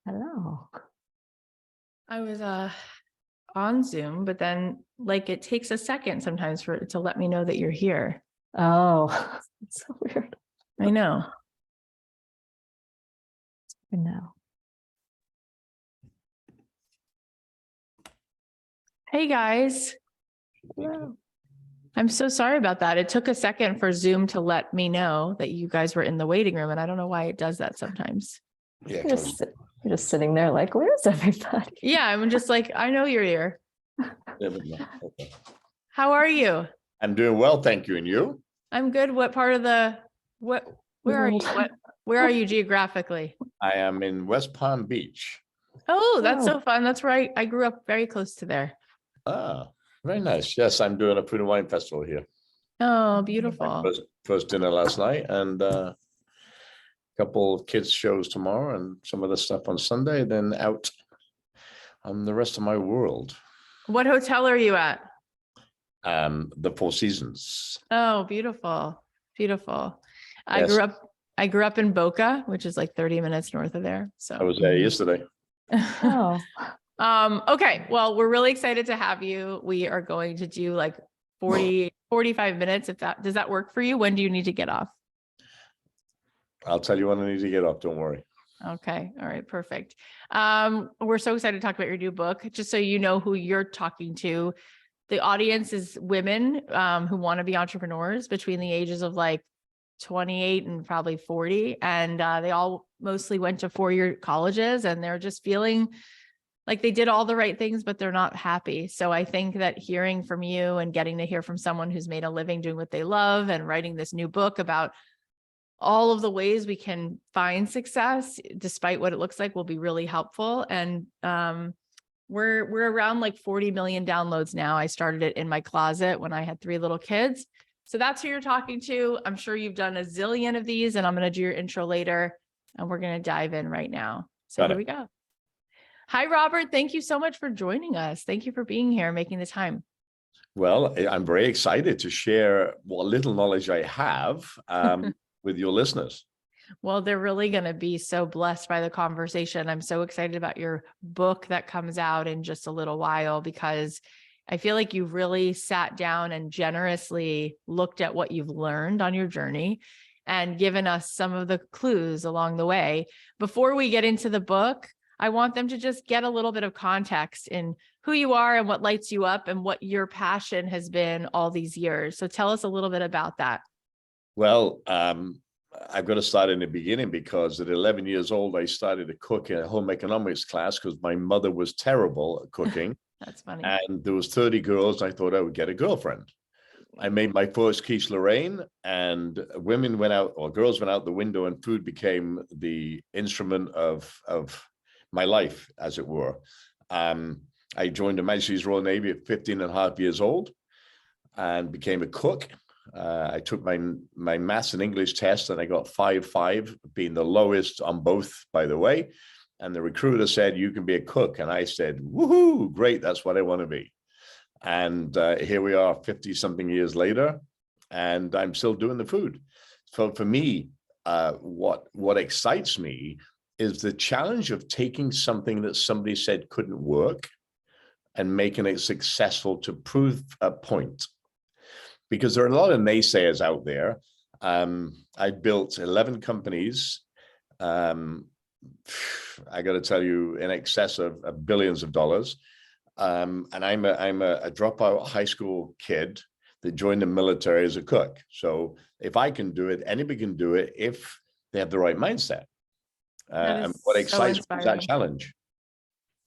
Hello. I was on Zoom, but then like it takes a second sometimes for it to let me know that you're here. Oh, it's so weird. I know. I know. Hey guys, Hello. I'm so sorry about that. It took a second for Zoom to let me know that you guys were in the waiting room, and I don't know why it does that sometimes. Yeah, You're just sitting there like, where's everybody? Yeah, I'm just like, I know you're here. okay. How are you? I'm doing well, thank you. And you? I'm good. What part of where are you? World. Where are you geographically? I am in West Palm Beach. Oh, that's so Oh. fun. That's right. I grew up very close to there. Ah, very nice. Yes, I'm doing a food and wine festival here. Oh, beautiful. First dinner last night and a couple of kids shows tomorrow and some other stuff on Sunday, then out on the rest of my world. What hotel are you at? The Four Seasons. Oh, beautiful. Beautiful. Yes. I grew up in Boca, which is like 30 minutes north of there. So I was there yesterday. Oh. Okay. Well, we're really excited to have you. We are going to do like 45 minutes. Does that work for you? When do you need to get off? I'll tell you when I need to get off, don't worry. Okay. All right. Perfect. We're so excited to talk about your new book. Just so you know who you're talking to. The audience is women who want to be entrepreneurs between the ages of like 28 and probably 40. And they all mostly went to four-year colleges and they're just feeling like they did all the right things, but they're not happy. So I think that hearing from you and getting to hear from someone who's made a living doing what they love and writing this new book about all of the ways we can find success, despite what it looks like, will be really helpful. And we're around like 40 million downloads now. I started it in my closet when I had 3 little kids. So that's who you're talking to. I'm sure you've done a zillion of these, and I'm going to do your intro later, and we're going to dive in right now. So here we go. Hi, Robert. Thank you so much for joining us. Thank you for being here, making the time. Well, I'm very excited to share what little knowledge I have with your listeners. Well, they're really going to be so blessed by the conversation. I'm so excited about your book that comes out in just a little while, because I feel like you've really sat down and generously looked at what you've learned on your journey and given us some of the clues along the way. Before we get into the book, I want them to just get a little bit of context in who you are and what lights you up and what your passion has been all these years. So tell us a little bit about that. Well, I've got to start in the beginning, because at 11 years old, I started to cook in a home economics class because my mother was terrible at cooking. That's funny. And there was 30 girls. I thought I would get a girlfriend. I made my first quiche Lorraine, and women went out, or girls went out the window, and food became the instrument of my life, as it were. I joined the Majesty's Royal Navy at 15 and a half years old and became a cook. I took my maths and English test, and I got 5.5, being the lowest on both, by the way. And the recruiter said, "You can be a cook." And I said, "Woohoo, great, that's what I want to be." And here we are 50 something years later, and I'm still doing the food. So for me, what excites me is the challenge of taking something that somebody said couldn't work and making it successful to prove a point. Because there are a lot of naysayers out there. I built 11 companies. I got to tell you, in excess of billions of dollars. And I'm a dropout high school kid that joined the military as a cook. So if I can do it, anybody can do it if they have the right mindset. And what excites me is that challenge.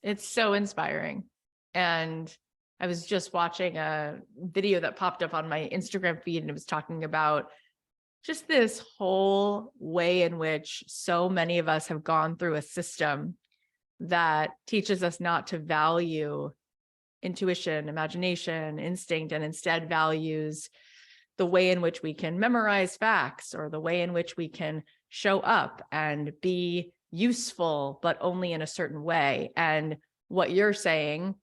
It's so inspiring. And I was just watching a video that popped up on my Instagram feed, and it was talking about just this whole way in which so many of us have gone through a system that teaches us not to value intuition, imagination, instinct, and instead values the way in which we can memorize facts, or the way in which we can show up and be useful, but only in a certain way. And what you're saying,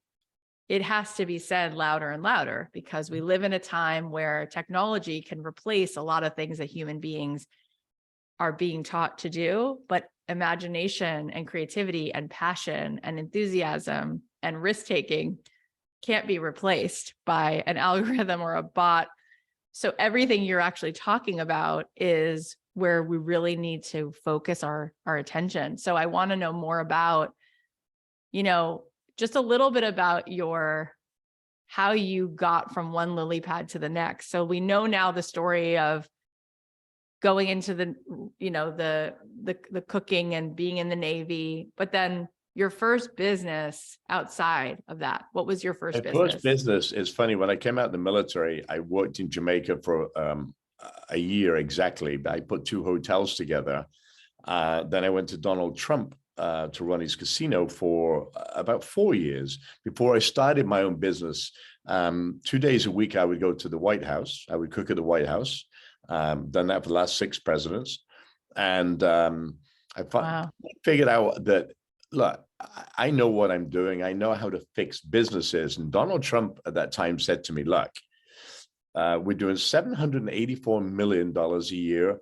it has to be said louder and louder, because we live in a time where technology can replace a lot of things that human beings are being taught to do. But imagination and creativity and passion and enthusiasm and risk taking can't be replaced by an algorithm or a bot. So everything you're actually talking about is where we really need to focus our attention. So I want to know more about, just a little bit about how you got from one lily pad to the next. So we know now the story of going into the cooking and being in the Navy, but then your first business outside of that, what was your first business? First business is funny. When I came out of the military, I worked in Jamaica for a year exactly. I put 2 hotels together. Then I went to Donald Trump to run his casino for about 4 years before I started my own business. 2 days a week, I would go to the White House. I would cook at the White House. Done that for the last 6 presidents. And I figured out that, look, I know what I'm doing. I know how to fix businesses. And Donald Trump at that time said to me, look, we're doing $784 million a year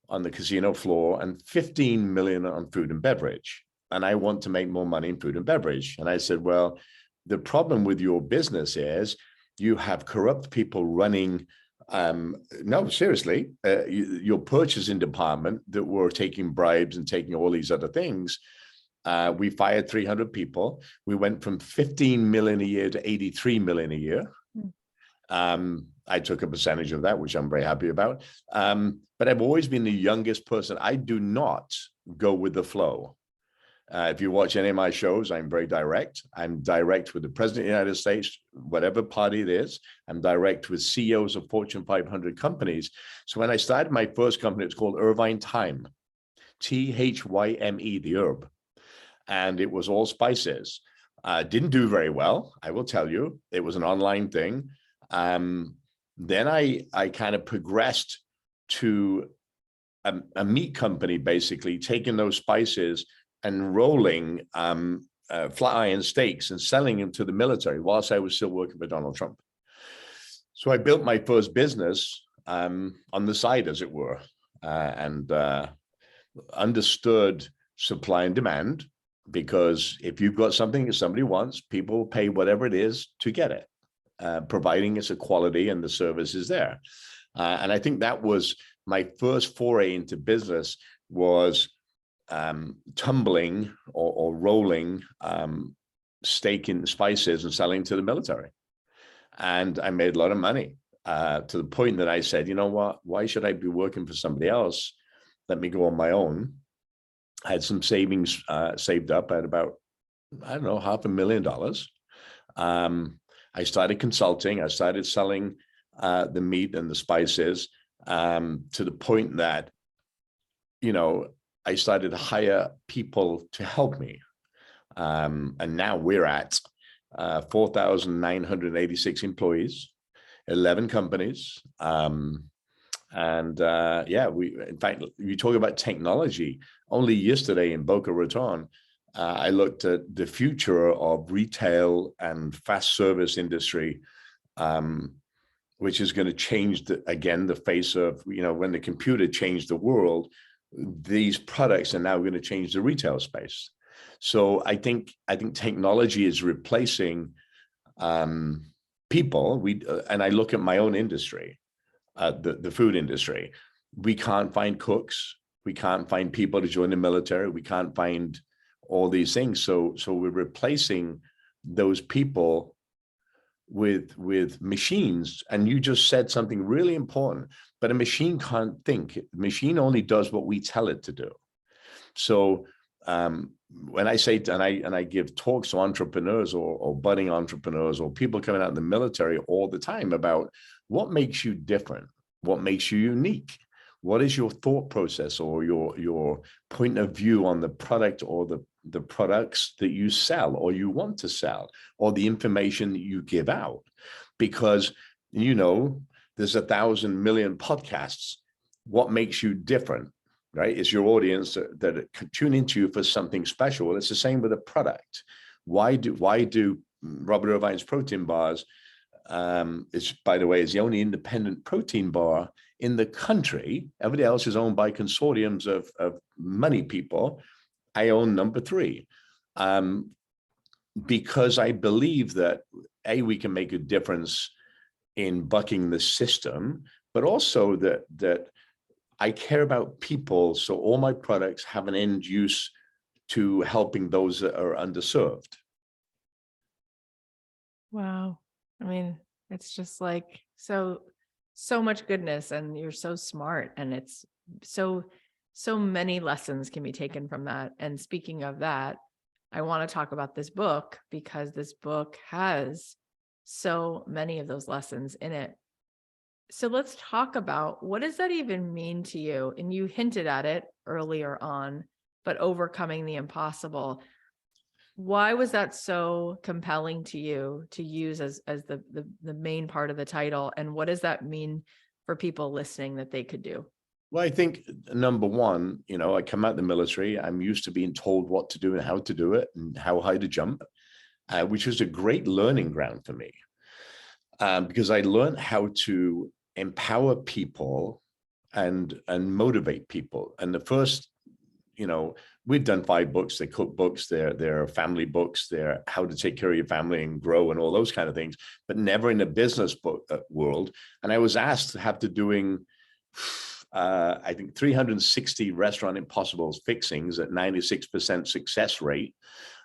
on the casino floor and 15 million on food and beverage. And I want to make more money in food and beverage. And I said, well, the problem with your business is you have corrupt people running. No, seriously, your purchasing department that were taking bribes and taking all these other things. We fired 300 people. We went from 15 million a year to 83 million a year. I took a percentage of that, which I'm very happy about. But I've always been the youngest person. I do not go with the flow. If you watch any of my shows, I'm very direct. I'm direct with the President of the United States, whatever party it is. I'm direct with CEOs of Fortune 500 companies. So when I started my first company, it's called Irvine Thyme, Thyme, the herb. And it was all spices. Didn't do very well, I will tell you. It was an online thing. Then I kind of progressed to a meat company, basically taking those spices and rolling flat iron steaks and selling them to the military whilst I was still working for Donald Trump. So I built my first business on the side, as it were, and understood supply and demand, because if you've got something that somebody wants, people will pay whatever it is to get it, providing it's a quality and the service is there. And I think that was my first foray into business, was tumbling or rolling steak in spices and selling to the military. And I made a lot of money to the point that I said, you know what, why should I be working for somebody else? Let me go on my own. I had some savings saved up at about, I don't know, $500,000. I started consulting. I started selling the meat and the spices to the point that, I started to hire people to help me. And now we're at 4,986 employees, 11 companies. In fact, you talk about technology. Only yesterday in Boca Raton, I looked at the future of retail and fast service industry, which is going to change the face of, when the computer changed the world, these products are now going to change the retail space. So I think technology is replacing people. And I look at my own industry, the food industry. We can't find cooks. We can't find people to join the military. We can't find all these things. So we're replacing those people with machines. And you just said something really important, but a machine can't think. A machine only does what we tell it to do. So when I say, and I give talks to entrepreneurs or budding entrepreneurs or people coming out in the military all the time about what makes you different, what makes you unique, what is your thought process or your point of view on the product or the products that you sell or you want to sell, or the information that you give out. Because, there's 1,000 million podcasts. What makes you different, right? Is your audience that tune into you for something special. Well, it's the same with a product. Why do Robert Irvine's protein bars, by the way, is the only independent protein bar in the country. Everybody else is owned by consortiums of money people. I own number 3. Because I believe that we can make a difference in bucking the system, but also that I care about people. So all my products have an end use to helping those that are underserved. Wow. I mean, it's just like so much goodness, and you're so smart, and it's so many lessons can be taken from that. And speaking of that, I want to talk about this book because this book has so many of those lessons in it. So let's talk about, what does that even mean to you? And you hinted at it earlier on, but overcoming the impossible. Why was that so compelling to you to use as the main part of the title? And what does that mean for people listening that they could do? Well, I think number one, I come out of the military. I'm used to being told what to do and how to do it and how high to jump, which was a great learning ground for me, because I learned how to empower people and motivate people. And the first, we've done 5 books. They're cookbooks, they're family books, they're how to take care of your family and grow and all those kind of things, but never in the business book world. And I was asked to have to doing, I think 360 Restaurant Impossibles fixings at 96% success rate.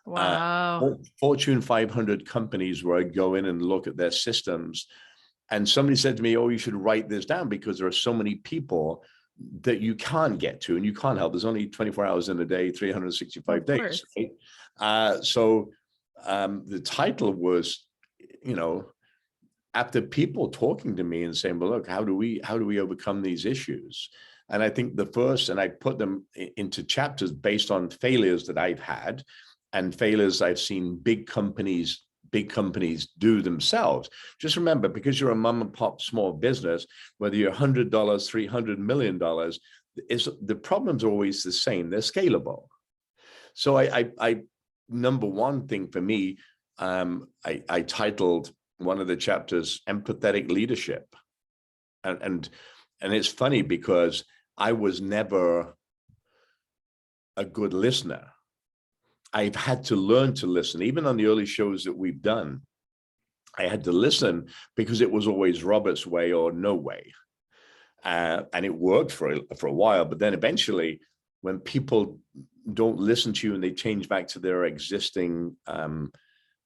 Wow. Fortune 500 companies where I go in and look at their systems. And somebody said to me, oh, you should write this down because there are so many people that you can't get to and you can't help. There's only 24 hours in a day, 365 days. Right? So the title was, after people talking to me and saying, well, look, how do we overcome these issues? And I think the first, and I put them into chapters based on failures that I've had and failures I've seen big companies do themselves. Just remember, because you're a mom and pop small business, whether you're $100, $300 million, the problems are always the same. They're scalable. So I number one thing for me, I titled one of the chapters Empathetic Leadership. And it's funny because I was never a good listener. I've had to learn to listen. Even on the early shows that we've done, I had to listen because it was always Robert's way or no way. And it worked for a while, but then eventually when people don't listen to you and they change back to their existing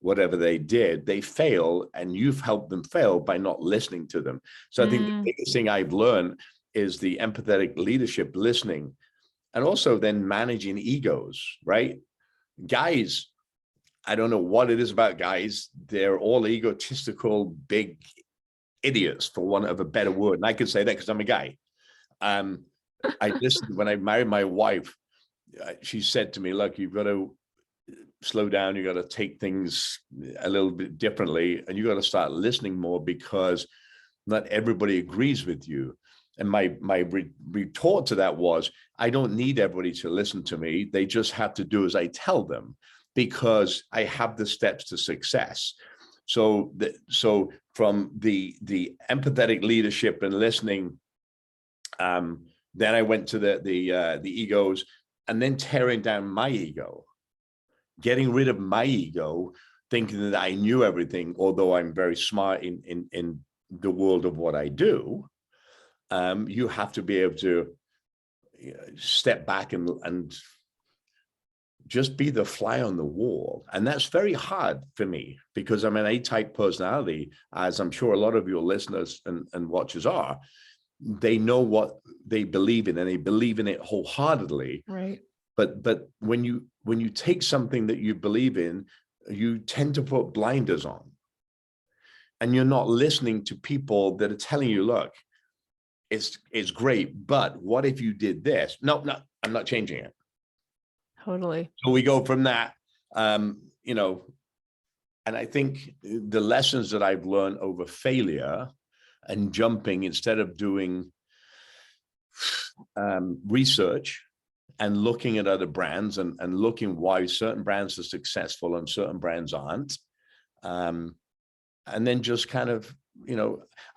whatever they did, they fail, and you've helped them fail by not listening to them. So I think the biggest thing I've learned is the empathetic leadership, listening, and also then managing egos, right? Guys, I don't know what it is about guys. They're all egotistical, big idiots, for want of a better word. And I can say that because I'm a guy. I listened when I married my wife. She said to me, look, you've got to slow down. You got to take things a little bit differently, and you got to start listening more because not everybody agrees with you. And my retort to that was, I don't need everybody to listen to me. They just have to do as I tell them because I have the steps to success. So from the empathetic leadership and listening, then I went to the egos, and then tearing down my ego, getting rid of my ego, thinking that I knew everything, although I'm very smart in the world of what I do. You have to be able to step back and just be the fly on the wall. And that's very hard for me because I'm an A-type personality, as I'm sure a lot of your listeners and watchers are. They know what they believe in and they believe in it wholeheartedly. Right. But when you take something that you believe in, you tend to put blinders on. And you're not listening to people that are telling you, look, it's great, but what if you did this? No, I'm not changing it. Totally. So we go from that, and I think the lessons that I've learned over failure and jumping, instead of doing research and looking at other brands and looking why certain brands are successful and certain brands aren't, and then just kind of,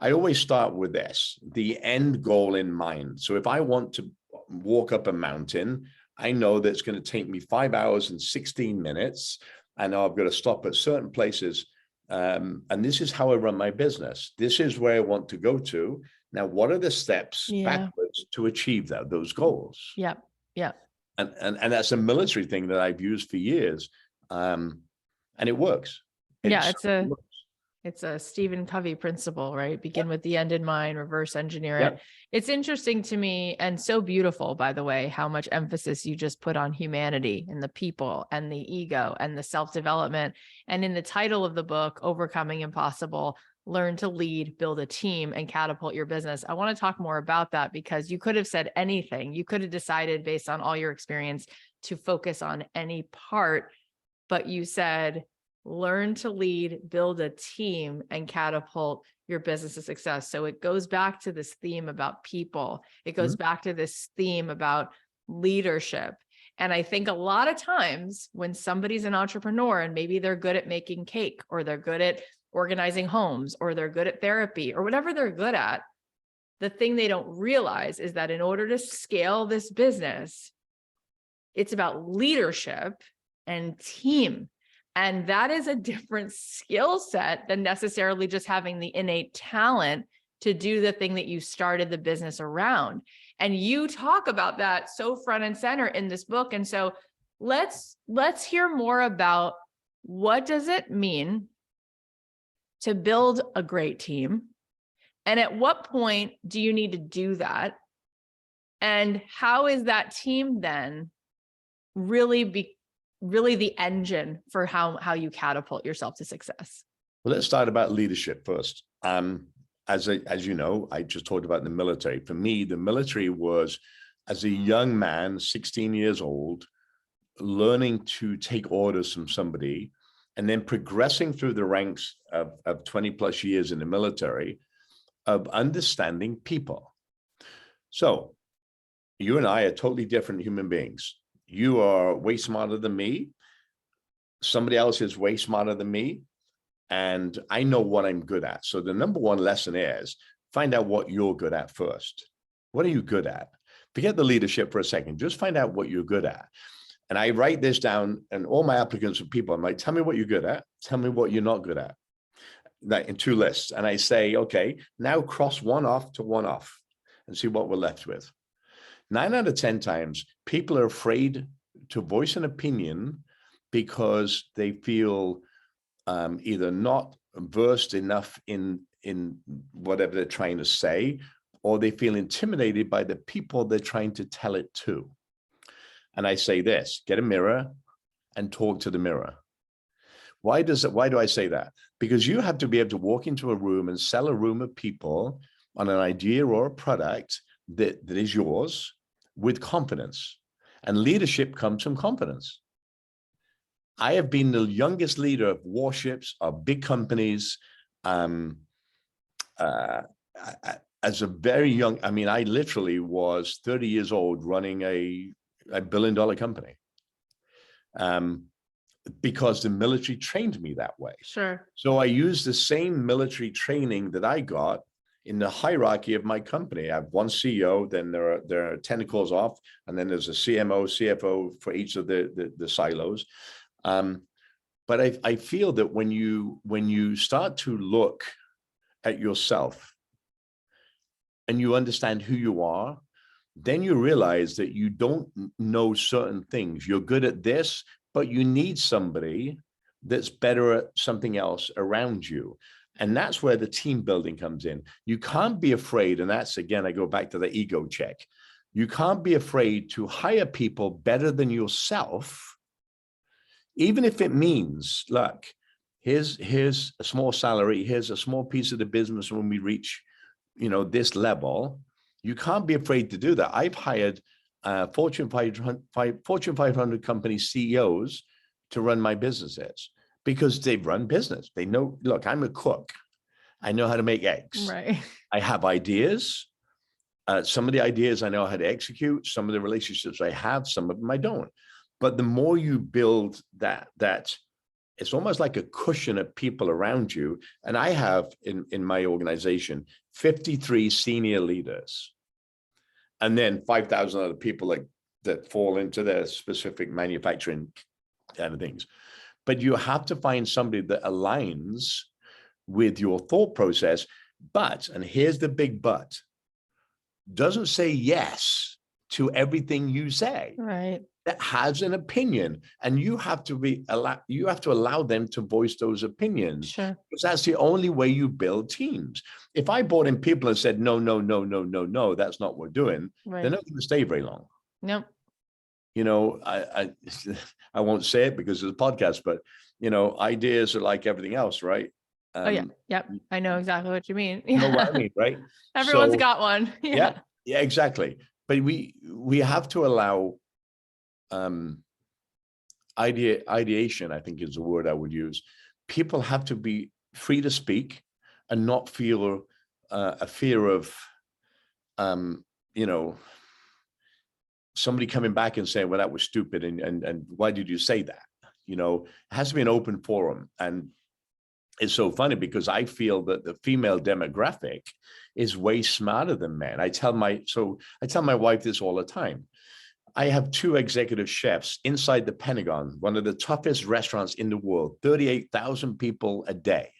I always start with this, the end goal in mind. So if I want to walk up a mountain, I know that it's going to take me 5 hours and 16 minutes. I know I've got to stop at certain places. And this is how I run my business. This is where I want to go to. Now, what are the steps backwards to achieve those goals? Yep. Yep. And that's a military thing that I've used for years. And it works. It's a Stephen Covey principle, right? Begin with the end in mind, reverse engineer it. It's interesting to me, and so beautiful, by the way, how much emphasis you just put on humanity and the people and the ego and the self-development. And in the title of the book, Overcoming Impossible, Learn to Lead, Build a Team, and Catapult Your Business. I want to talk more about that, because you could have said anything. You could have decided based on all your experience to focus on any part, but you said, learn to lead, build a team, and catapult your business to success. So it goes back to this theme about people. It goes back to this theme about leadership. And I think a lot of times when somebody's an entrepreneur and maybe they're good at making cake, or they're good at organizing homes, or they're good at therapy, or whatever they're good at, the thing they don't realize is that in order to scale this business, it's about leadership and team. And that is a different skill set than necessarily just having the innate talent to do the thing that you started the business around. And you talk about that so front and center in this book. And so let's hear more about, what does it mean to build a great team? And at what point do you need to do that? And how is that team then really the engine for how you catapult yourself to success? Well, let's start about leadership first. As you know, I just talked about the military. For me, the military was, as a young man, 16 years old, learning to take orders from somebody, and then progressing through the ranks of 20 plus years in the military, of understanding people. So you and I are totally different human beings. You are way smarter than me. Somebody else is way smarter than me. And I know what I'm good at. So the number one lesson is find out what you're good at first. What are you good at? Forget the leadership for a second. Just find out what you're good at. And I write this down, and all my applicants are people. I'm like, tell me what you're good at. Tell me what you're not good at. Like in 2 lists. And I say, okay, now cross one off to one off and see what we're left with. 9 out of 10 times, people are afraid to voice an opinion because they feel either not versed enough in whatever they're trying to say, or they feel intimidated by the people they're trying to tell it to. And I say this, get a mirror and talk to the mirror. Why do I say that? Because you have to be able to walk into a room and sell a room of people on an idea or a product that is yours with confidence. And leadership comes from confidence. I have been the youngest leader of warships, of big companies, as a very young, I mean, I literally was 30 years old running a $1 billion company. Because the military trained me that way. Sure. So I use the same military training that I got in the hierarchy of my company. I have one CEO, then there are tentacles off, and then there's a CMO, CFO for each of the silos. But I feel that when you start to look at yourself and you understand who you are, then you realize that you don't know certain things. You're good at this, but you need somebody that's better at something else around you. And that's where the team building comes in. You can't be afraid, and that's, again, I go back to the ego check. You can't be afraid to hire people better than yourself, even if it means, look, here's a small salary, here's a small piece of the business when we reach, this level. You can't be afraid to do that. I've hired Fortune 500 company CEOs to run my businesses because they've run business. They know, look, I'm a cook. I know how to make eggs. Right. I have ideas. Some of the ideas I know how to execute. Some of the relationships I have, some of them I don't. But the more you build that it's almost like a cushion of people around you. And I have in my organization, 53 senior leaders. And then 5,000 other people like that fall into their specific manufacturing kind of things. But you have to find somebody that aligns with your thought process. But, and here's the big but, doesn't say yes to everything you say. Right. That has an opinion, and you have to allow them to voice those opinions. Sure. Because that's the only way you build teams. If I brought in people and said, no, no, no, no, no, no, that's not what we're doing, Right. they're not going to stay very long. Nope. You know, I won't say it because it's a podcast, but you know, ideas are like everything else, right? Oh yeah. Yep. I know exactly what you mean. You know what I mean, right? Everyone's So, got one. Yeah. yeah, exactly. But we have to allow ideation, I think is the word I would use. People have to be free to speak and not feel a fear of, you know, somebody coming back and saying, well, that was stupid. And why did you say that? You know, it has to be an open forum. And it's so funny because I feel that the female demographic is way smarter than men. I tell my wife this all the time. I have 2 executive chefs inside the Pentagon, one of the toughest restaurants in the world, 38,000 people a day.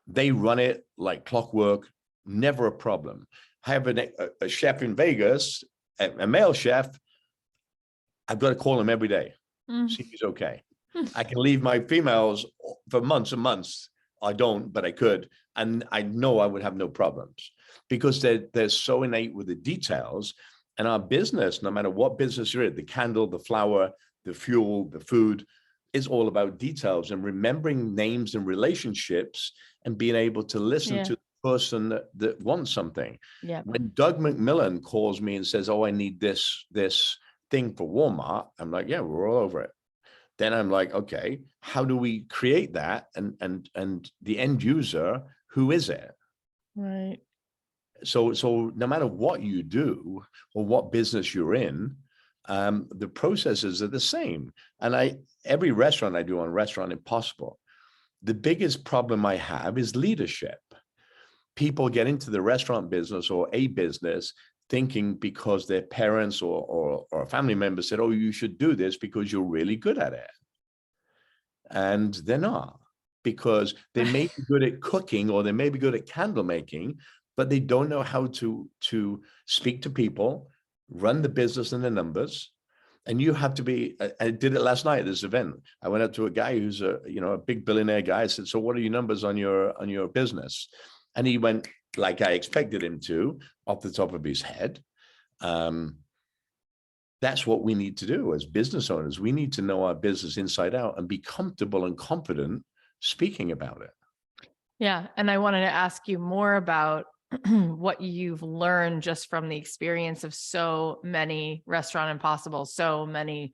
They run it like clockwork, never a problem. I have a chef in Vegas, a male chef. I've got to call him every day, see if he's okay. I can leave my females for months and months. I don't, but I could. And I know I would have no problems because they're so innate with the details. And our business, no matter what business you're in, the candle, the flower, the fuel, the food, is all about details and remembering names and relationships and being able to listen to the person that wants something. Yeah. When Doug McMillan calls me and says, oh, I need this thing for Walmart, I'm like, yeah, we're all over it. Then I'm like, okay, how do we create that? And the end user, who is it? Right. So no matter what you do or what business you're in, the processes are the same. And every restaurant I do on Restaurant Impossible, the biggest problem I have is leadership. People get into the restaurant business or a business thinking because their parents or a family member said, oh, you should do this because you're really good at it. And they're not, because they may be good at cooking or they may be good at candle making, but they don't know how to speak to people, run the business and the numbers. And you have to be, I did it last night at this event. I went up to a guy who's a big billionaire guy. I said, so what are your numbers on your business? And he went like I expected him to, off the top of his head. That's what we need to do as business owners. We need to know our business inside out and be comfortable and confident speaking about it. Yeah. And I wanted to ask you more about what you've learned just from the experience of so many Restaurant Impossible, so many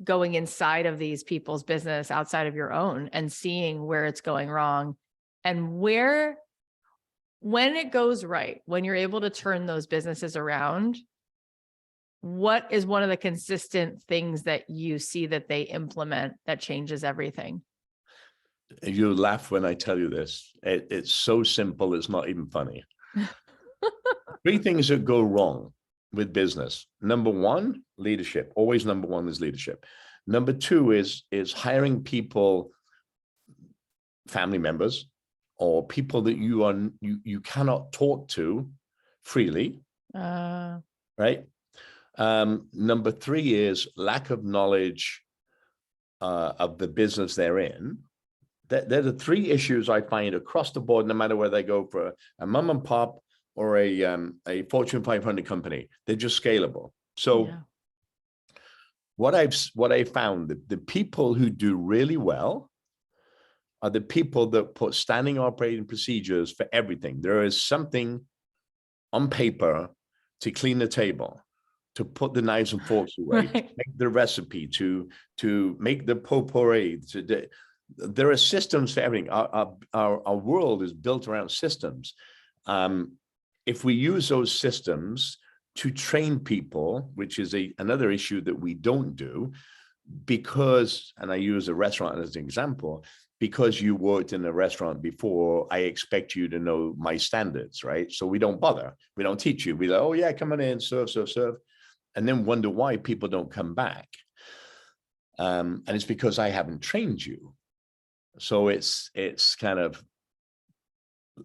going inside of these people's business outside of your own and seeing where it's going wrong and when it goes right, when you're able to turn those businesses around, what is one of the consistent things that you see that they implement that changes everything? You laugh when I tell you this. It's so simple, it's not even funny. 3 things that go wrong with business. Number 1, leadership. Always number 1 is leadership. Number 2 is hiring people, family members, or people that you cannot talk to freely. Right? Number 3 is lack of knowledge of the business they're in. They're the 3 issues I find across the board, no matter where they go for a mom and pop or a Fortune 500 company. They're just scalable. So what I've found, the people who do really well are the people that put standing operating procedures for everything. There is something on paper to clean the table, to put the knives and forks away, Right. to make the recipe, to make the potpourri. There are systems for everything. Our world is built around systems. If we use those systems to train people, which is another issue that we don't do, because, and I use a restaurant as an example, because you worked in a restaurant before, I expect you to know my standards, right? So we don't bother. We don't teach you. We go, oh yeah, come on in, serve, serve, serve. and then wonder why people don't come back. And it's because I haven't trained you. So it's kind of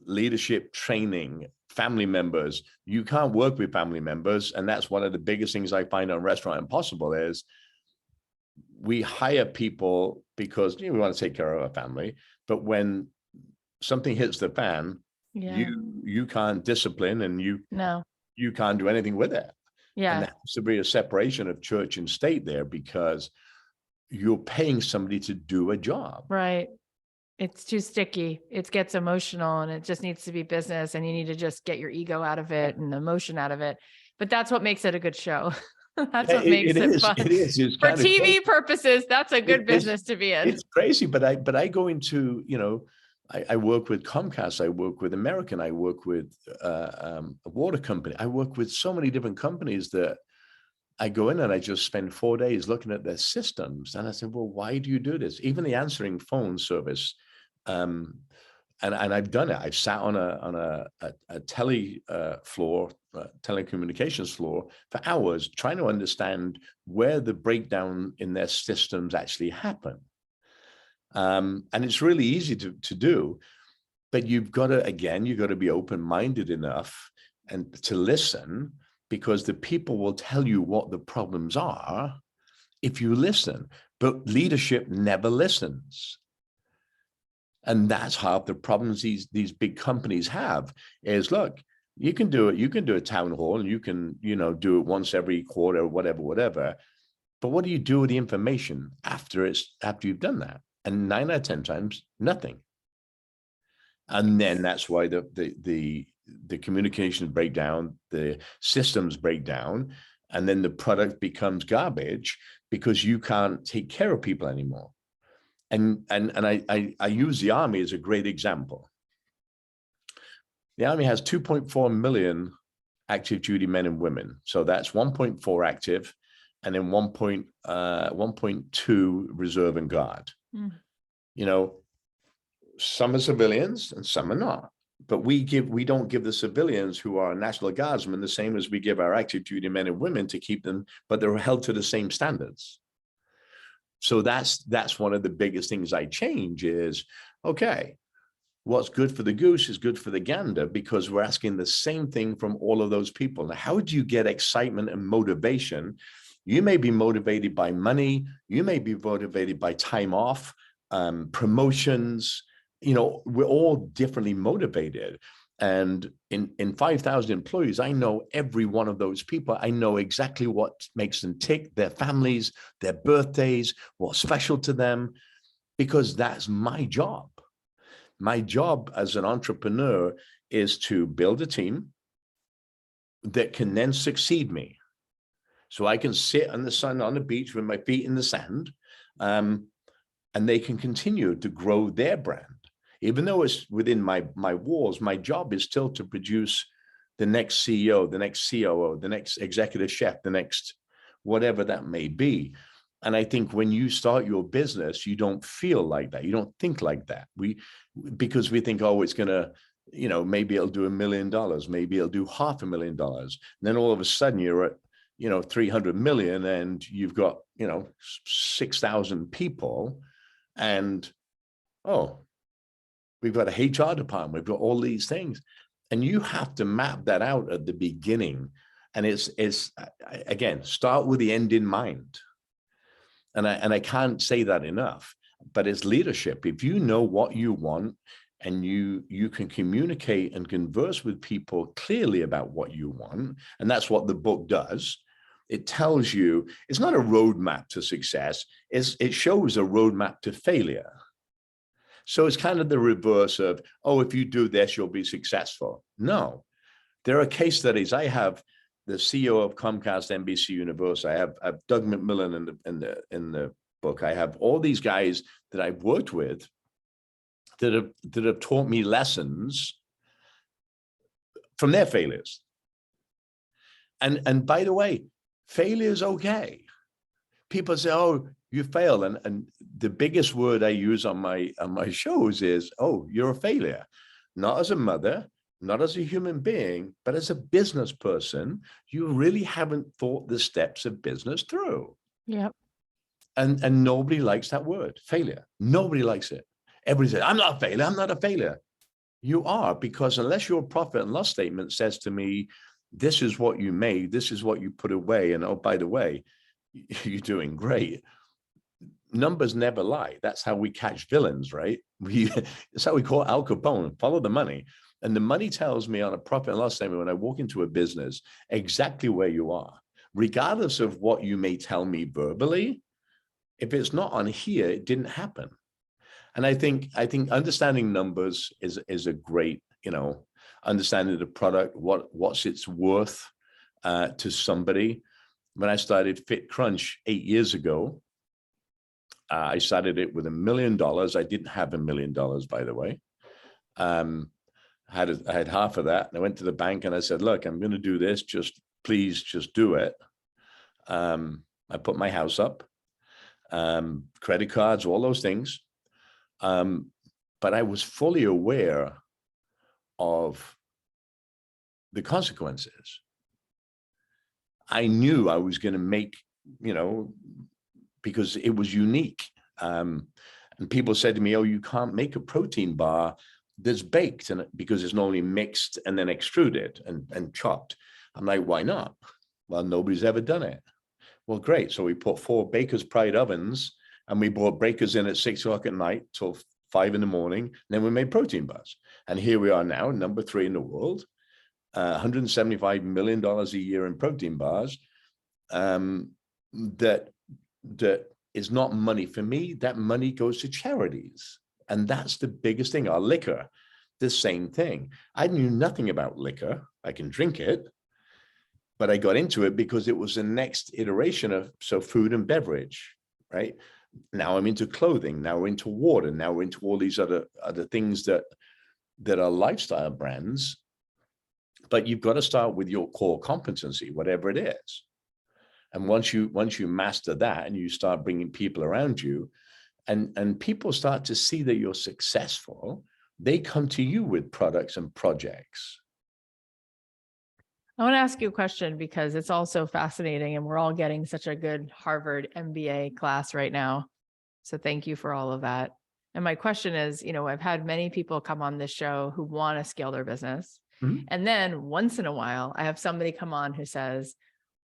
leadership training, family members. You can't work with family members. And that's one of the biggest things I find on Restaurant Impossible is we hire people because we want to take care of our family. But when something hits the fan, you can't discipline and you can't do anything with it. And there has to be a separation of church and state there because you're paying somebody to do a job. Right. It's too sticky. It gets emotional and it just needs to be business, and you need to just get your ego out of it and emotion out of it. But that's what makes it a good show. That's what makes it fun. It is. It's for TV purposes, that's a good business to be in. It's crazy, but I go into, I work with Comcast, I work with American, I work with a water company. I work with so many different companies that I go in and I just spend 4 days looking at their systems. And I said, well, why do you do this? Even the answering phone service. And I've done it. I've sat on a telecommunications floor for hours trying to understand where the breakdown in their systems actually happen. And it's really easy to do, but you've got to be open-minded enough and to listen, because the people will tell you what the problems are if you listen, but leadership never listens. And that's half the problems these big companies have is, look, you can do it. You can do a town hall and you can, do it once every quarter, whatever. But what do you do with the information after you've done that? And 9 out of 10 times, nothing. And then that's why the communications break down, the systems break down, and then the product becomes garbage because you can't take care of people anymore. And I use the Army as a great example. The Army has 2.4 million active duty men and women. So that's 1.4 active and then 1.2 reserve and guard. Mm. Some are civilians and some are not. But we don't give the civilians who are National Guardsmen the same as we give our active duty men and women to keep them, but they're held to the same standards. So that's one of the biggest things I change is, okay, what's good for the goose is good for the gander, because we're asking the same thing from all of those people. Now, how do you get excitement and motivation? You may be motivated by money. You may be motivated by time off, promotions. We're all differently motivated. And in 5,000 employees, I know every one of those people. I know exactly what makes them tick, their families, their birthdays, what's special to them, because that's my job. My job as an entrepreneur is to build a team that can then succeed me. So I can sit in the sun on the beach with my feet in the sand, and they can continue to grow their brand. Even though it's within my walls, my job is still to produce the next CEO, the next COO, the next executive chef, the next whatever that may be. And I think when you start your business, you don't feel like that. You don't think like that. Because we think, oh, it's going to, maybe it'll do $1 million. Maybe it'll do $500,000. And then all of a sudden you're at, 300 million and you've got, 6,000 people and, we've got a HR department. We've got all these things. And you have to map that out at the beginning. And it's again, start with the end in mind. And I can't say that enough, but it's leadership. If you know what you want and you can communicate and converse with people clearly about what you want, and that's what the book does. It tells you, it's not a roadmap to success. It shows a roadmap to failure. So it's kind of the reverse of, if you do this, you'll be successful. No, there are case studies. I have the CEO of Comcast NBC Universal. I have Doug McMillan in the book. I have all these guys that I've worked with that have taught me lessons from their failures. And by the way, failure is okay. People say, oh, you fail. And the biggest word I use on my shows is, oh, you're a failure. Not as a mother, not as a human being, but as a business person, you really haven't thought the steps of business through. Yep. And nobody likes that word, failure. Nobody likes it. Everybody says, I'm not a failure. I'm not a failure. You are, because unless your profit and loss statement says to me, this is what you made, this is what you put away, and oh, by the way, you're doing great. Numbers never lie. That's how we catch villains, right? That's how we call Al Capone, follow the money. And the money tells me on a profit and loss statement when I walk into a business exactly where you are, regardless of what you may tell me verbally. If it's not on here, it didn't happen. And I think understanding numbers is a great, understanding the product, what's its worth to somebody. When I started Fit Crunch 8 years ago, I started it with $1 million. I didn't have $1 million, by the way. I had half of that, and I went to the bank and I said, "Look, I'm going to do this. Please, just do it." I put my house up, credit cards, all those things. But I was fully aware of the consequences. I knew I was going to make, because it was unique. And people said to me, "Oh, you can't make a protein bar that's baked," and because it's normally mixed and then extruded and chopped. I'm like, "Why not?" "Well, nobody's ever done it." Well, great. So we put 4 Baker's Pride ovens, and we brought breakers in at 6 o'clock at night till 5 in the morning. And then we made protein bars. And here we are now, number 3 in the world, $175 million a year in protein bars. That is not money for me. That money goes to charities. And that's the biggest thing. Our liquor, the same thing. I knew nothing about liquor. I can drink it, but I got into it because it was the next iteration of food and beverage, right? Now I'm into clothing. Now we're into water. Now we're into all these other things that are lifestyle brands. But you've got to start with your core competency, whatever it is. And once you master that and you start bringing people around you, and people start to see that you're successful, they come to you with products and projects. I want to ask you a question because it's also fascinating, and we're all getting such a good Harvard MBA class right now. So thank you for all of that. And my question is, I've had many people come on this show who want to scale their business. Mm-hmm. And then once in a while, I have somebody come on who says,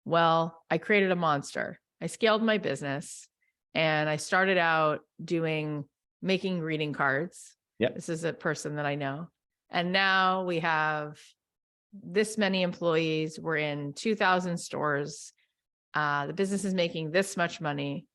well, I created a monster. I scaled my business and I started out making greeting cards. Yep. This is a person that I know. And now we have this many employees. We're in 2,000 stores. The business is making this much money.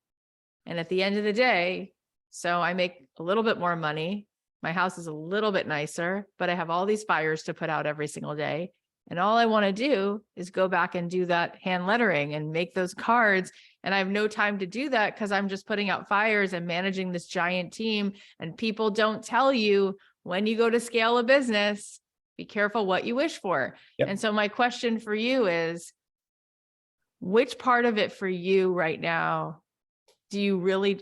And at the end of the day, so I make a little bit more money. My house is a little bit nicer, but I have all these fires to put out every single day. And all I want to do is go back and do that hand lettering and make those cards. And I have no time to do that because I'm just putting out fires and managing this giant team. And people don't tell you when you go to scale a business, be careful what you wish for. Yep. And so my question for you is, which part of it for you right now do you really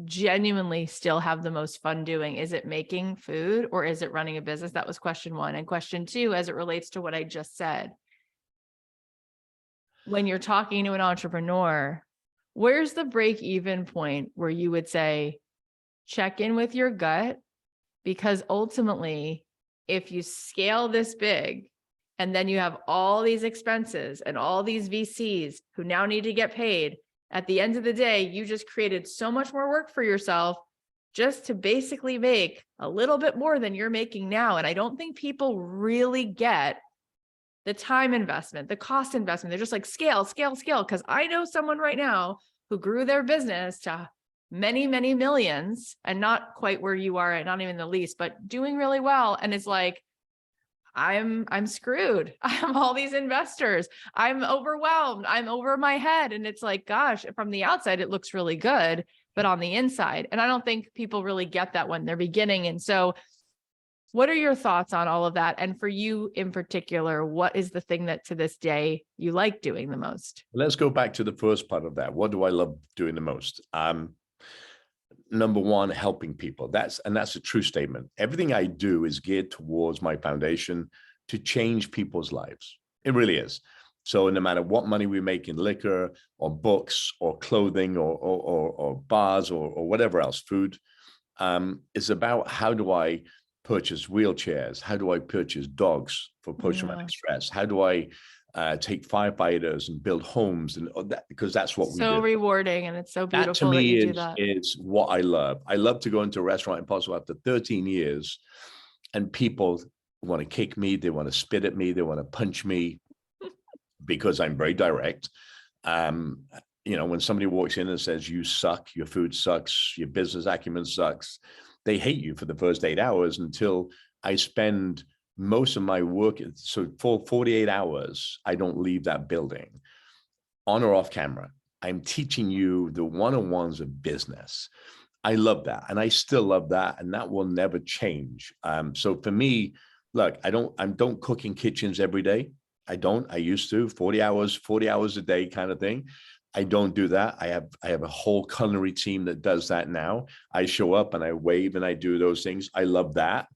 genuinely still have the most fun doing? Is it making food or is it running a business? That was question 1. And question 2, as it relates to what I just said, when you're talking to an entrepreneur, where's the break-even point where you would say, check in with your gut? Because ultimately, if you scale this big and then you have all these expenses and all these VCs who now need to get paid, at the end of the day, you just created so much more work for yourself just to basically make a little bit more than you're making now. And I don't think people really get the time investment, the cost investment. They're just like scale. Because I know someone right now who grew their business to many, many millions and not quite where you are, not even the least, but doing really well. And it's like, I'm screwed. I have all these investors. I'm overwhelmed. I'm over my head. And it's like, gosh, from the outside, it looks really good, but on the inside. And I don't think people really get that when they're beginning. And so what are your thoughts on all of that? And for you in particular, what is the thing that to this day you like doing the most? Let's go back to the first part of that. What do I love doing the most? Number one, helping people. That's a true statement. Everything I do is geared towards my foundation, to change people's lives. It really is. So no matter what money we make in liquor or books or clothing or bars or whatever else, food, it's about how do I purchase wheelchairs? How do I purchase dogs for post-traumatic stress? How do I take firefighters and build homes and that, because that's what we do. So rewarding, and it's so That to beautiful that me you do that. is what I love. I love to go into a restaurant Impossible after 13 years and people want to kick me, they want to spit at me, they want to punch me because I'm very direct. You know, when somebody walks in and says, you suck, your food sucks, your business acumen sucks, they hate you for the first 8 hours until I spend most of my work. So for 48 hours, I don't leave that building on or off camera. I'm teaching you the one-on-ones of business. I love that. And I still love that. And that will never change. So for me, look, I don't cook in kitchens every day. I used to 40 hours a day kind of thing. I don't do that. I have a whole culinary team that does that now. I show up and I wave and I do those things. I love that.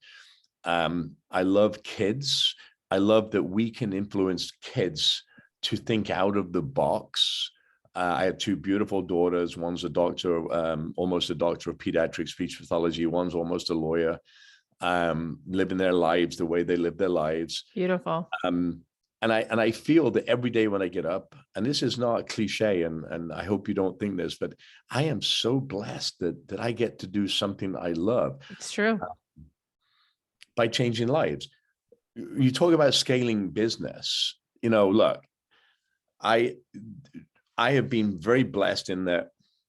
I love kids. I love that we can influence kids to think out of the box. I have two beautiful daughters. One's a doctor, almost a doctor of pediatric speech pathology. One's almost a lawyer, living their lives the way they live their lives. Beautiful. And I feel that every day when I get up, and this is not a cliche, and I hope you don't think this, but I am so blessed that I get to do something that I love. It's true. By changing lives. You talk about scaling business. You know, look, I have been very blessed in that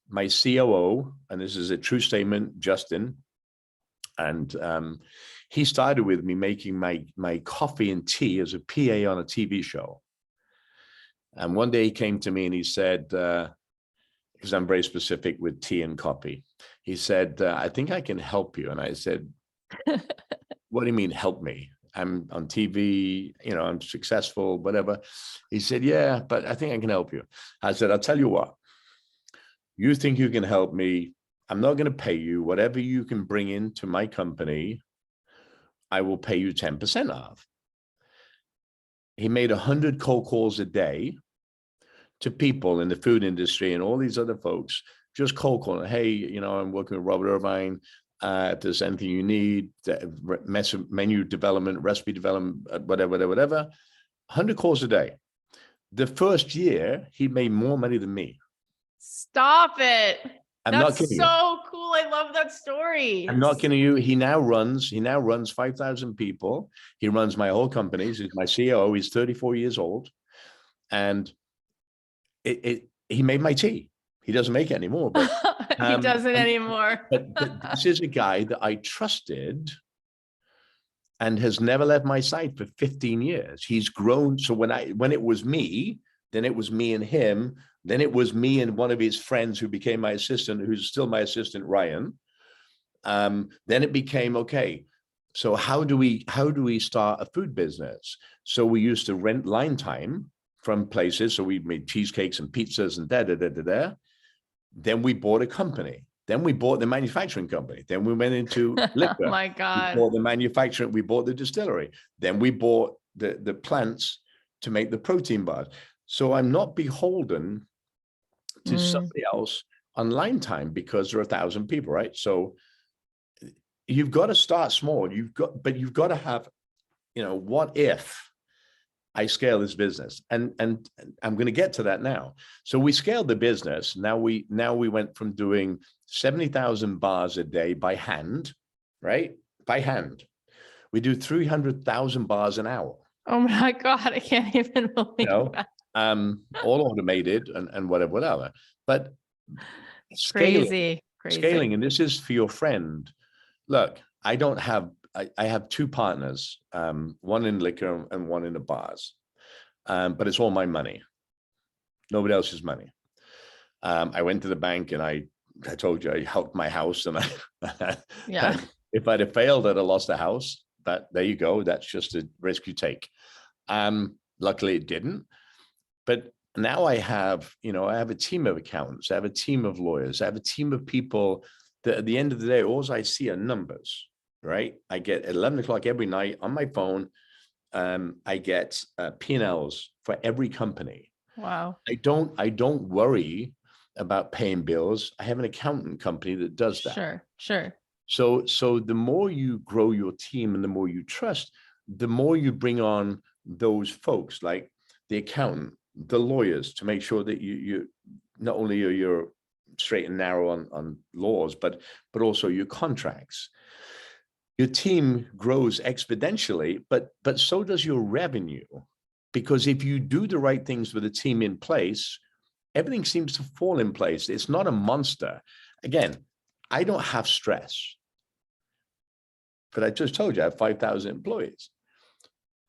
my COO, and this is a true statement, Justin, and he started with me making my coffee and tea as a PA on a TV show. And one day he came to me and he said, because I'm very specific with tea and coffee, he said, I think I can help you. And I said, what do you mean help me? I'm on TV, you know, I'm successful, whatever. He said, yeah, but I think I can help you. I said, I'll tell you what, you think you can help me. I'm not going to pay you. Whatever you can bring into my company, I will pay you 10% of. He made 100 cold calls a day to people in the food industry and all these other folks, just cold calling. Hey, you know, I'm working with Robert Irvine. If there's anything you need, menu development, recipe development, whatever, 100 calls a day. The first year, he made more money than me. Stop it. I'm not That's kidding so you. cool. I love that story. I'm not kidding you. He now runs 5,000 people. He runs my whole company. He's my CEO. He's 34 years old. And he made my tea. He doesn't make it anymore, but he doesn't anymore. but this is a guy that I trusted and has never left my side for 15 years. He's grown. So when it was me, then it was me and him. Then it was me and one of his friends who became my assistant, who's still my assistant, Ryan. Then it became, okay, so how do we start a food business? So we used to rent line time from places. So we made cheesecakes and pizzas and Then we bought a company. Then we bought the manufacturing company. Then we went into liquor. Oh my God. We bought the manufacturing. We bought the distillery. Then we bought the plants to make the protein bars. So I'm not beholden to somebody else on line time because there are 1,000 people, right? So you've got to start small. But you've got to have, you know, what if I scale this business? And I'm going to get to that now. So we scaled the business. Now we went from doing 70,000 bars a day by hand, right? By hand. We do 300,000 bars an hour. Oh my God, I can't even believe that. All automated and whatever. But Crazy. Scaling, and this is for your friend. Look, I have two partners, one in liquor and one in the bars, but it's all my money. Nobody else's money. I went to the bank and I told you I helped my house, and Yeah. if I'd have failed, I'd have lost the house. But there you go. That's just a risk you take. Luckily, it didn't. But now I have a team of accountants. I have a team of lawyers. I have a team of people that at the end of the day, all I see are numbers, right? I get at 11 o'clock every night on my phone, I get P&Ls for every company. Wow. I don't worry about paying bills. I have an accountant company that does that. Sure. Sure. So the more you grow your team and the more you trust, the more you bring on those folks like the accountant, the lawyers, to make sure that you not only are you're straight and narrow on laws, but also your contracts. Your team grows exponentially, but so does your revenue. Because if you do the right things with a team in place, everything seems to fall in place. It's not a monster. Again, I don't have stress. But I just told you I have 5,000 employees.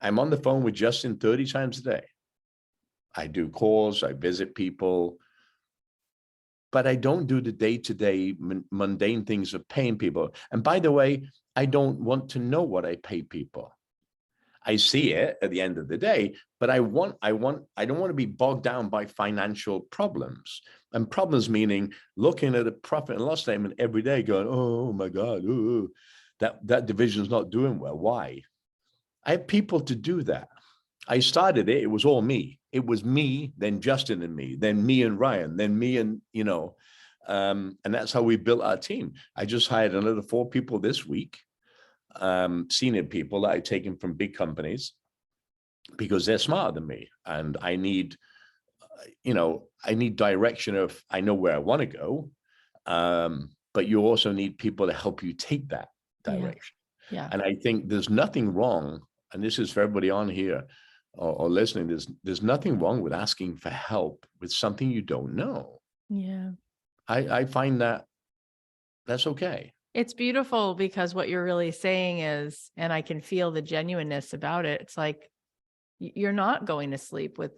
I'm on the phone with Justin 30 times a day. I do calls, I visit people, but I don't do the day-to-day mundane things of paying people. And by the way, I don't want to know what I pay people. I see it at the end of the day, but I don't want to be bogged down by financial problems. And problems meaning looking at a profit and loss statement every day going, oh my God, ooh, that division is not doing well. Why? I have people to do that. I started it. It was all me. It was me, then Justin and me, then me and Ryan, then me and, and that's how we built our team. I just hired another 4 people this week, senior people that I've taken from big companies because they're smarter than me. And I need, I need direction of, I know where I want to go. But you also need people to help you take that direction. Yeah. And I think there's nothing wrong, and this is for everybody on here or listening, there's nothing wrong with asking for help with something you don't know. Yeah. I find that's okay. It's beautiful because what you're really saying is, and I can feel the genuineness about it. It's like, you're not going to sleep with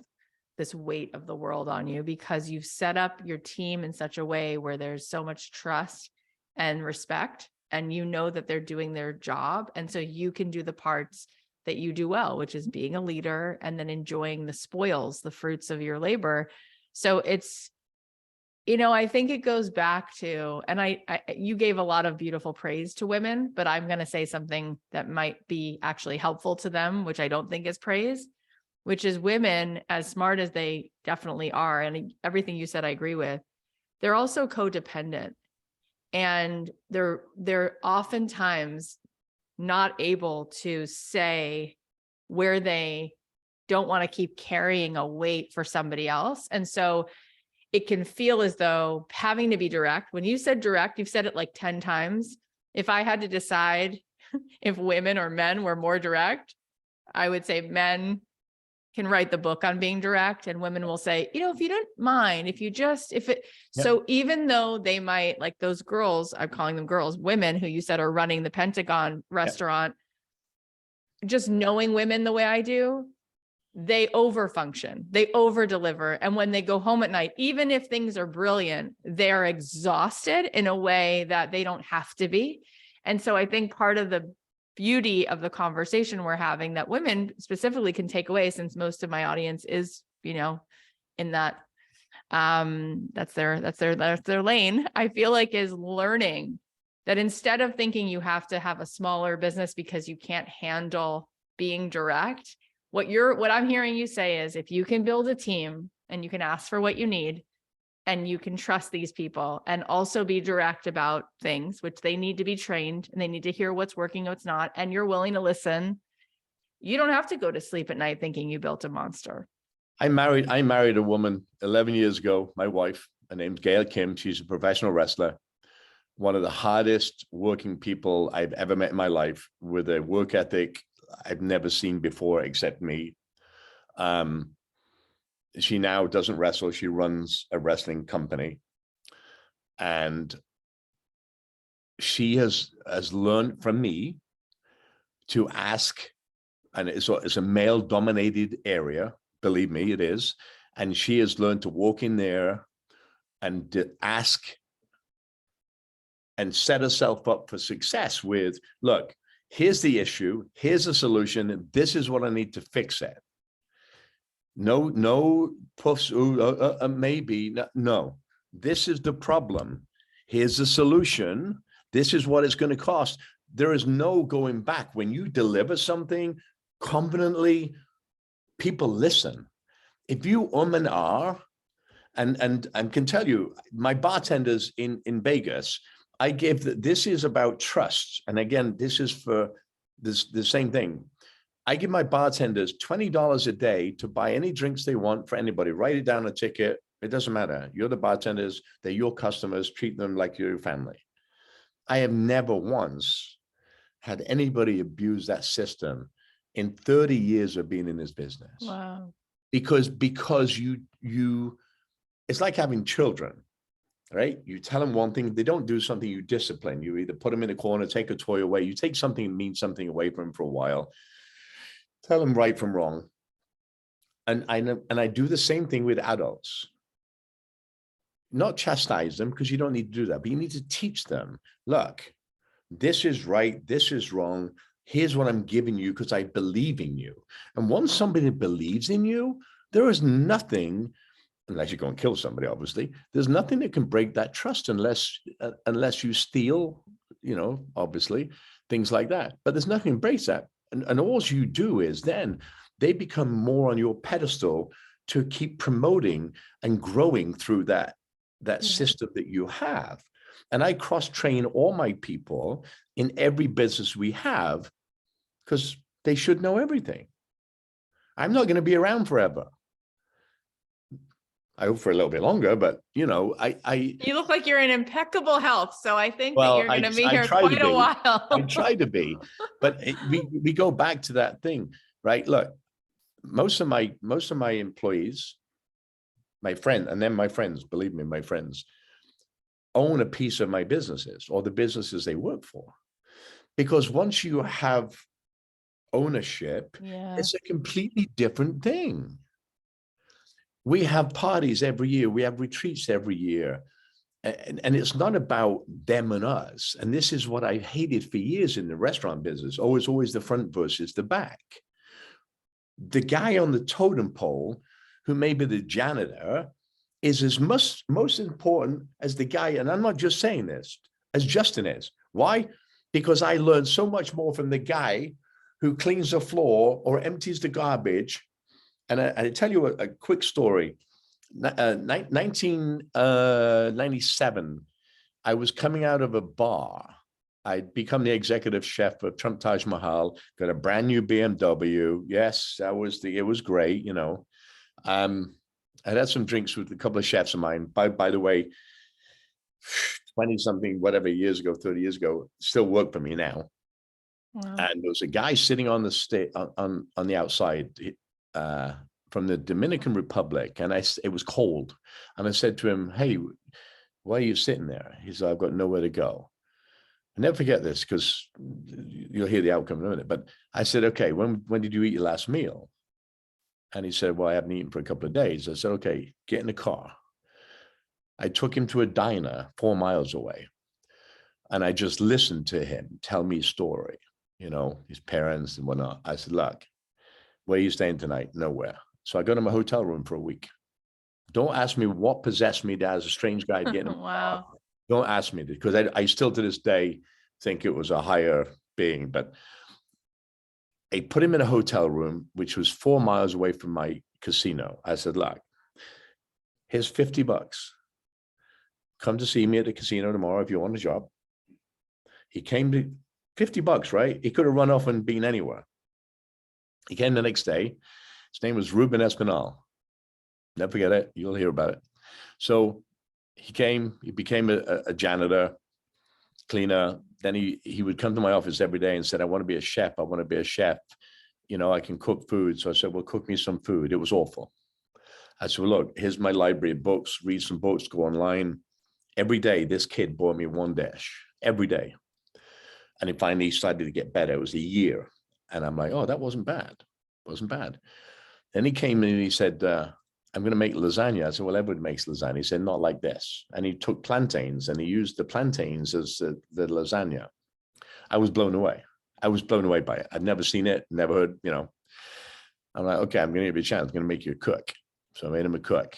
this weight of the world on you because you've set up your team in such a way where there's so much trust and respect, and you know that they're doing their job. And so you can do the parts that you do well, which is being a leader and then enjoying the spoils, the fruits of your labor. So it's, I think it goes back to, and you gave a lot of beautiful praise to women, but I'm going to say something that might be actually helpful to them, which I don't think is praise, which is women, as smart as they definitely are, and everything you said, I agree with, they're also codependent. And they're oftentimes not able to say where they don't want to keep carrying a weight for somebody else. And so it can feel as though having to be direct, when you said direct, you've said it like 10 times. If I had to decide if women or men were more direct, I would say men can write the book on being direct, and women will say, if you don't mind, so even though they might, like those girls, I'm calling them girls, women who you said are running the Pentagon restaurant, just knowing women the way I do, they overfunction, they over deliver. And when they go home at night, even if things are brilliant, they're exhausted in a way that they don't have to be. And so I think part of the beauty of the conversation we're having that women specifically can take away, since most of my audience is, in that, that's their lane, I feel like, is learning that instead of thinking you have to have a smaller business because you can't handle being direct, what I'm hearing you say is, if you can build a team and you can ask for what you need, and you can trust these people and also be direct about things, which they need to be trained and they need to hear what's working, what's not, and you're willing to listen, you don't have to go to sleep at night thinking you built a monster. I married a woman 11 years ago, my wife. Her name's Gail Kim. She's a professional wrestler, one of the hardest working people I've ever met in my life, with a work ethic I've never seen before except me. She now doesn't wrestle. She runs a wrestling company. And she has learned from me to ask, and it's a male-dominated area, believe me, it is. And she has learned to walk in there and to ask and set herself up for success with, look, here's the issue, here's the solution, this is what I need to fix it. No puffs, maybe, no. This is the problem. Here's the solution. This is what it's going to cost. There is no going back. When you deliver something, confidently, people listen. If you and ah, and can tell you, my bartenders in Vegas, I give that this is about trust. And again, this is for the same thing. I give my bartenders $20 a day to buy any drinks they want for anybody. Write it down a ticket. It doesn't matter. You're the bartenders. They're your customers. Treat them like your family. I have never once had anybody abuse that system in 30 years of being in this business. Wow. Because you, it's like having children, right? You tell them one thing, they don't do something, you discipline. You either put them in a corner, take a toy away. You take something and mean something away from them for a while. Tell them right from wrong. And I do the same thing with adults. Not chastise them, because you don't need to do that, but you need to teach them, look, this is right, this is wrong. Here's what I'm giving you because I believe in you. And once somebody believes in you, there is nothing, unless you go and kill somebody, obviously, there's nothing that can break that trust unless you steal, obviously, things like that. But there's nothing that breaks that. And all you do is then they become more on your pedestal to keep promoting and growing through that system that you have. And I cross-train all my people in every business we have because they should know everything. I'm not going to be around forever. I hope for a little bit longer, but you look like you're in impeccable health. So I think that well, you're going to be I here try quite to be. a while. I try to be, but we go back to that thing, right? Look, most of my employees, my friends, believe me, my friends own a piece of my businesses or the businesses they work for. Because once you have ownership, it's a completely different thing. We have parties every year. We have retreats every year. And it's not about them and us. And this is what I hated for years in the restaurant business. Always the front versus the back. The guy on the totem pole, who may be the janitor, is as most important as the guy, and I'm not just saying this, as Justin is. Why? Because I learned so much more from the guy who cleans the floor or empties the garbage. And I tell you a quick story. 1997, I was coming out of a bar. I'd become the executive chef of Trump Taj Mahal, got a brand new BMW. Yes, it was great, I had some drinks with a couple of chefs of mine. By the way, 20 something, whatever years ago, 30 years ago, still work for me now. Wow. And there was a guy sitting on the on the outside from the Dominican Republic, and it was cold. And I said to him, "Hey, why are you sitting there?" He said, "I've got nowhere to go." I never forget this because you'll hear the outcome in a minute. But I said, "Okay, when did you eat your last meal?" And he said, "Well, I haven't eaten for a couple of days." I said, "Okay, get in the car." I took him to a diner 4 miles away. And I just listened to him tell me his story, his parents and whatnot. I said, "Look, where are you staying tonight?" "Nowhere." So I got him a hotel room for a week. Don't ask me what possessed me as a strange guy getting him. Wow. Don't ask me, because I still to this day think it was a higher being. But I put him in a hotel room, which was 4 miles away from my casino. I said, "Look, here's $50. Come to see me at the casino tomorrow if you want a job." He came to $50, right? He could have run off and been anywhere. He came the next day. His name was Ruben Espinal. Never forget it. You'll hear about it. So he came, he became a janitor, cleaner. Then he would come to my office every day and said, "I want to be a chef. I want to be a chef. I can cook food." So I said, "Well, cook me some food." It was awful. I said, "Well, look, here's my library of books. Read some books, go online." Every day, this kid bought me one dish every day. And it finally started to get better. It was a year. And I'm like, "Oh, that wasn't bad. Wasn't bad." Then he came in and he said, "I'm going to make lasagna." I said, "Well, everybody makes lasagna." He said, "Not like this." And he took plantains and he used the plantains as the lasagna. I was blown away. I was blown away by it. I'd never seen it, never heard, I'm like, "Okay, I'm going to give you a chance. I'm going to make you a cook." So I made him a cook.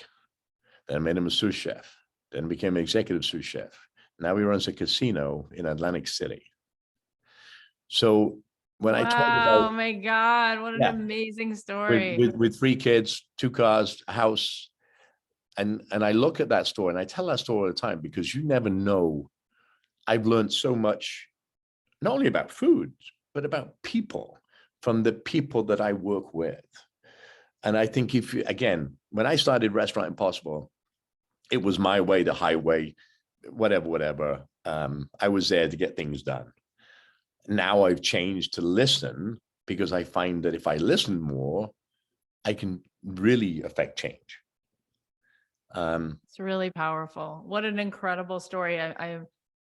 Then I made him a sous chef. Then became an executive sous chef. Now he runs a casino in Atlantic City. So when I talk Wow, about, my God, what an yeah, amazing with, story. with 3 kids, 2 cars, a house. And I look at that story and I tell that story all the time because you never know. I've learned so much, not only about food, but about people from the people that I work with. And I think if you, again, when I started Restaurant Impossible, it was my way, the highway, whatever. I was there to get things done. Now I've changed to listen because I find that if I listen more, I can really affect change. It's really powerful. What an incredible story.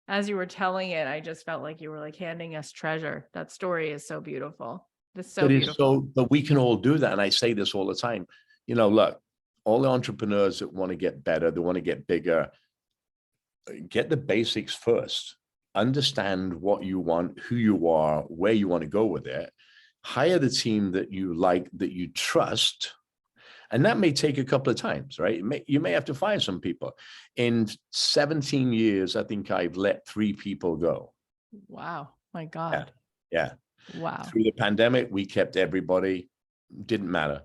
As you were telling it, I just felt like you were like handing us treasure. That story is so beautiful. It's so beautiful. But we can all do that. And I say this all the time. You know, look, all the entrepreneurs that want to get better, they want to get bigger, get the basics first. Understand what you want, who you are, where you want to go with it. Hire the team that you like, that you trust. And that may take a couple of times, right? You may have to fire some people. In 17 years, I think I've let 3 people go. Wow. My God. Yeah. Wow. Through the pandemic, we kept everybody. Didn't matter.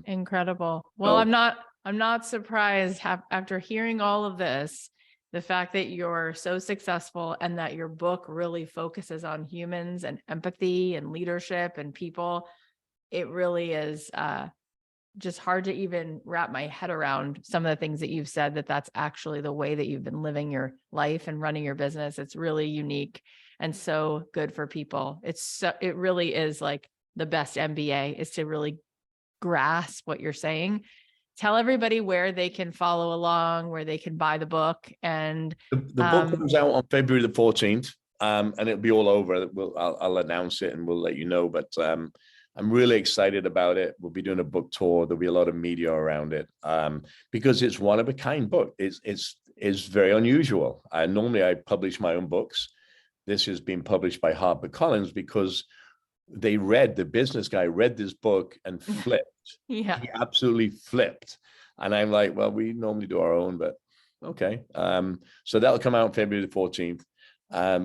Incredible. Well, So I'm not surprised after hearing all of this, the fact that you're so successful and that your book really focuses on humans and empathy and leadership and people. It really is just hard to even wrap my head around some of the things that you've said, that's actually the way that you've been living your life and running your business. It's really unique and so good for people. It really is like the best MBA is to really grasp what you're saying. Tell everybody where they can follow along, where they can buy the book. And the book comes out on February the 14th, and it'll be all over. I'll announce it and we'll let you know. But I'm really excited about it. We'll be doing a book tour. There'll be a lot of media around it because it's one of a kind book. It's very unusual. Normally I publish my own books. This has been published by HarperCollins because the business guy read this book and flipped. yeah, He absolutely flipped. And I'm like, well, we normally do our own, but okay. So that'll come out February the 14th.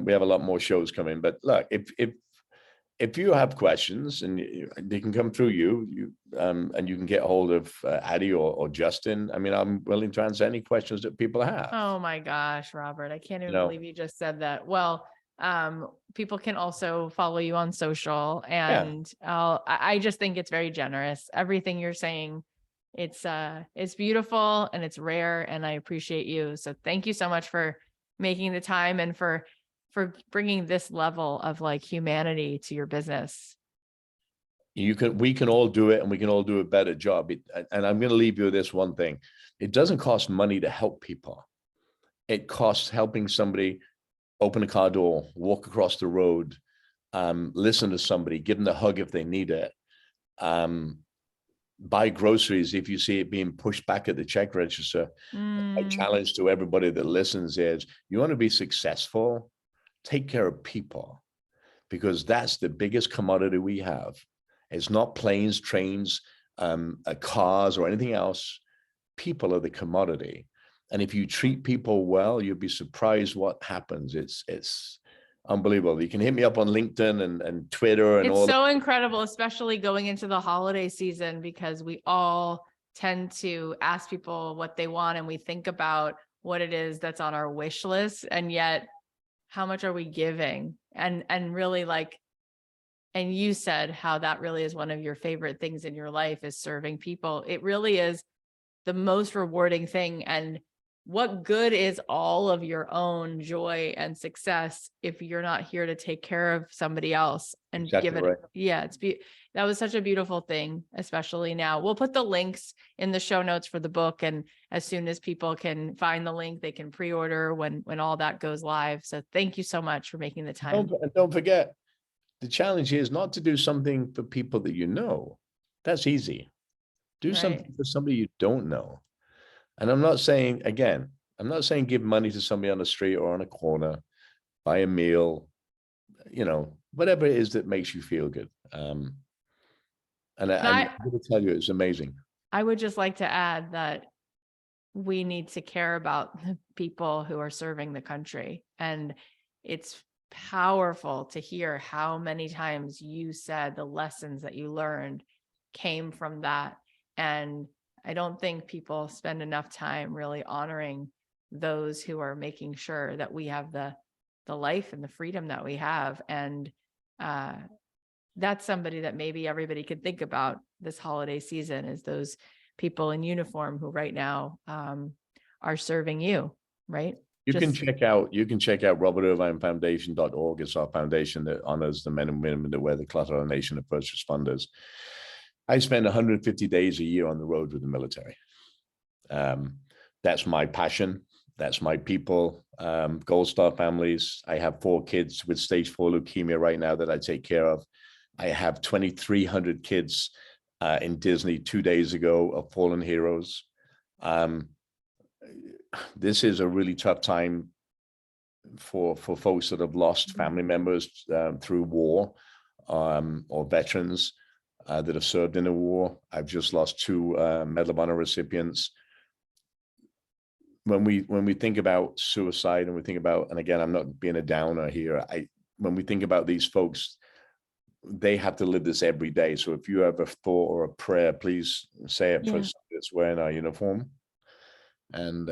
We have a lot more shows coming. But look, if you have questions and they can come through you and you can get hold of Addie or Justin. I mean, I'm willing to answer any questions that people have. oh my gosh, Robert, I can't even believe you just said that. Well, people can also follow you on social, and I just think it's very generous. Everything you're saying, it's beautiful and it's rare, and I appreciate you. So thank you so much for making the time and for bringing this level of like humanity to your business. We can all do it, and we can all do a better job. And I'm going to leave you with this one thing. It doesn't cost money to help people. It costs helping somebody open a car door, walk across the road, listen to somebody, give them a hug if they need it, buy groceries if you see it being pushed back at the check register. My challenge to everybody that listens is, you want to be successful, take care of people, because that's the biggest commodity we have. It's not planes, trains, cars, or anything else. People are the commodity. And if you treat people well, you'll be surprised what happens. It's unbelievable. You can hit me up on LinkedIn and Twitter and all. It's so incredible, especially going into the holiday season, because we all tend to ask people what they want and we think about what it is that's on our wish list. And yet, how much are we giving? And really, like, and you said how that really is one of your favorite things in your life, is serving people. It really is the most rewarding thing. And what good is all of your own joy and success if you're not here to take care of somebody else and Exactly give it? right. Yeah, that was such a beautiful thing, especially now. We'll put the links in the show notes for the book, and as soon as people can find the link, they can pre-order when all that goes live. So thank you so much for making the time. Don't forget, the challenge is not to do something for people that you know. That's easy. Do something for somebody you don't know. And I'm not saying give money to somebody on the street or on a corner, buy a meal, whatever it is that makes you feel good. And I'm going to tell you, it's amazing. I would just like to add that we need to care about the people who are serving the country. And it's powerful to hear how many times you said the lessons that you learned came from that. And I don't think people spend enough time really honoring those who are making sure that we have the life and the freedom that we have. And that's somebody that maybe everybody could think about this holiday season, is those people in uniform who right now are serving you, right? You can Just- check out RobertIrvineFoundation.org. It's our foundation that honors the men and women that wear the cloth of our nation of first responders. I spend 150 days a year on the road with the military. That's my passion. That's my people. Gold Star families. I have 4 kids with stage 4 leukemia right now that I take care of. I have 2,300 kids in Disney 2 days ago of fallen heroes. This is a really tough time for folks that have lost family members through war, or veterans that have served in a war. I've just lost 2 Medal of Honor recipients. When we think about suicide, and we think about, and again, I'm not being a downer here, when we think about these folks, they have to live this every day. So if you have a thought or a prayer, please say it for us that's wearing our uniform. And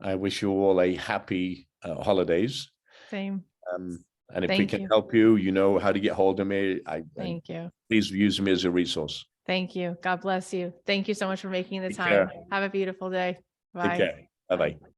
I wish you all a happy holidays. Same. And if we Thank can you. help you, you know how to get hold of me. Thank you. Please use me as a resource. Thank you. God bless you. Thank you so much for making the Take time. care. Have a beautiful day. Bye. Take care. Bye-bye.